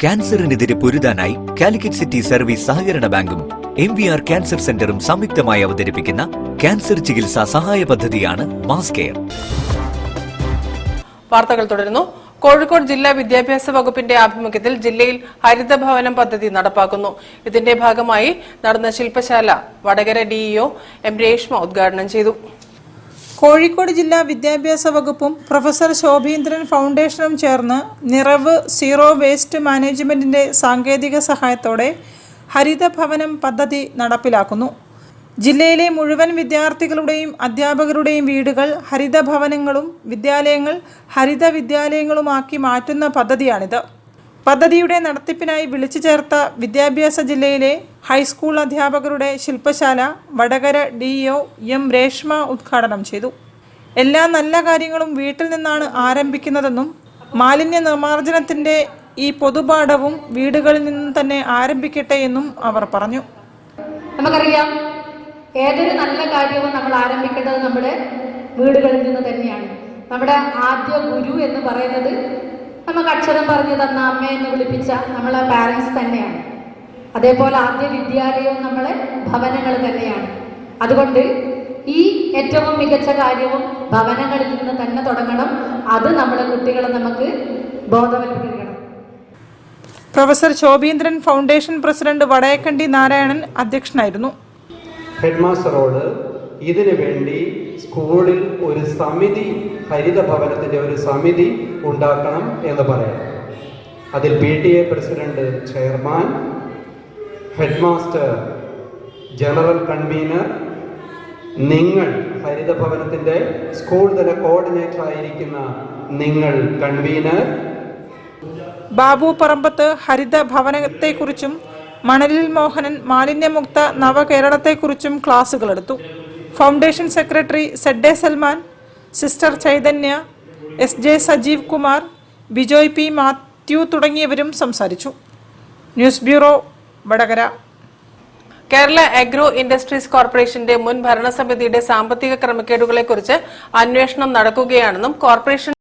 ക്യാൻസറിനെതിരെ പൊരുതാനായി Calicut city service സഹകരണ ബാങ്കും MVR cancer സെന്ററും സംയുക്തമായി അവതരിപ്പിക്കുന്ന ക്യാൻസർ ചികിത്സാ സഹായ പദ്ധതിയാണ് മാസ് കെയർ. വാർത്തകൾ തുടരുന്നു. കോഴിക്കോട് ജില്ലാ വിദ്യാഭ്യാസ വകുപ്പിന്റെ ആഭിമുഖ്യത്തിൽ ജില്ലയിൽ ഹരിതഭവനം പദ്ധതി നടപ്പാക്കുന്നു. ഇതിന്റെ ഭാഗമായി നടന്ന ശില്പശാല വടകര DEO M. രേഷ്മ ഉദ്ഘാടനം ചെയ്തു. കോഴിക്കോട് ജില്ലാ വിദ്യാഭ്യാസ വകുപ്പും പ്രൊഫസർ ശോഭീന്ദ്രൻ ഫൗണ്ടേഷനും ചേർന്ന് നിറവ് സീറോ വേസ്റ്റ് മാനേജ്മെന്റിന്റെ സാങ്കേതിക സഹായത്തോടെ ഹരിതഭവനം പദ്ധതി നടപ്പിലാക്കുന്നു. ജില്ലയിലെ മുഴുവൻ വിദ്യാർത്ഥികളുടെയും അധ്യാപകരുടെയും വീടുകൾ ഹരിതഭവനങ്ങളും വിദ്യാലയങ്ങൾ ഹരിത വിദ്യാലയങ്ങളുമാക്കി മാറ്റുന്ന പദ്ധതിയാണിത്. പദ്ധതിയുടെ നടത്തിപ്പിനായി വിളിച്ചു ചേർത്ത വിദ്യാഭ്യാസ ജില്ലയിലെ ഹൈസ്കൂൾ അധ്യാപകരുടെ ശില്പശാല വടകര DEO M. രേഷ്മ ഉദ്ഘാടനം ചെയ്തു. എല്ലാ നല്ല കാര്യങ്ങളും വീട്ടിൽ നിന്നാണ് ആരംഭിക്കുന്നതെന്നും മാലിന്യ നിർമ്മാർജ്ജനത്തിൻ്റെ ഈ പൊതുപാഠവും വീടുകളിൽ നിന്നും തന്നെ ആരംഭിക്കട്ടെ എന്നും അവർ പറഞ്ഞു. നമുക്കറിയാം, ഏതൊരു നല്ല കാര്യവും നമ്മൾ ആരംഭിക്കേണ്ടത് നമ്മുടെ വീടുകളിൽ നിന്ന് തന്നെയാണ്. നമ്മുടെ ആദ്യ ഗുരു എന്ന് പറയുന്നത് നമുക്ക് അക്ഷരം പറഞ്ഞു തന്ന അമ്മ എന്ന് വിളിപ്പിച്ച നമ്മളെ പാരൻസ് തന്നെയാണ്. അതേപോലെ ആദ്യ വിദ്യാലയവും നമ്മളെ ഭവനങ്ങൾ തന്നെയാണ്. അതുകൊണ്ട് ഈ ഏറ്റവും മികച്ച കാര്യവും ഭവനങ്ങളിൽ നിന്ന് തന്നെ തുടങ്ങണം. അത് നമ്മുടെ കുട്ടികളെ നമുക്ക് ബോധവൽക്കരിക്കണം. Professor Shobhindran foundation president Vadayakkandi Narayanan അധ്യക്ഷനായിരുന്നു. ഹെഡ്മാസ്റ്ററോട് ഇതിനു വേണ്ടി സ്കൂളിൽ ഒരു സമിതി, ഹരിതഭവനത്തിൻ്റെ ഒരു സമിതി ഉണ്ടാക്കണം എന്ന് പറയാം. അതിൽ PTA president, chairman, headmaster, general convener, നിങ്ങൾ ഹരിതഭവനത്തിൻ്റെ സ്കൂൾ തല കോർഡിനേറ്റർ ആയിരിക്കുന്ന നിങ്ങൾ കൺവീനർ. ബാബു പറമ്പത്ത് ഹരിതഭവനത്തെക്കുറിച്ചും മണലിൽ മോഹനൻ മാലിന്യമുക്ത നവകേരളത്തെക്കുറിച്ചും ക്ലാസുകളെടുത്തു. Foundation secretary ZA Salman, sister Chaitanya, SJ Sajeev Kumar, Bijoy P. Mathew തുടങ്ങിയവരും സംസാരിച്ചു. News bureau, Vadakara. Kerala agro industries കോർപ്പറേഷന്റെ മുൻ ഭരണസമിതിയുടെ സാമ്പത്തിക ക്രമക്കേടുകളെക്കുറിച്ച് അന്വേഷണം നടക്കുകയാണെന്നും കോർപ്പറേഷൻ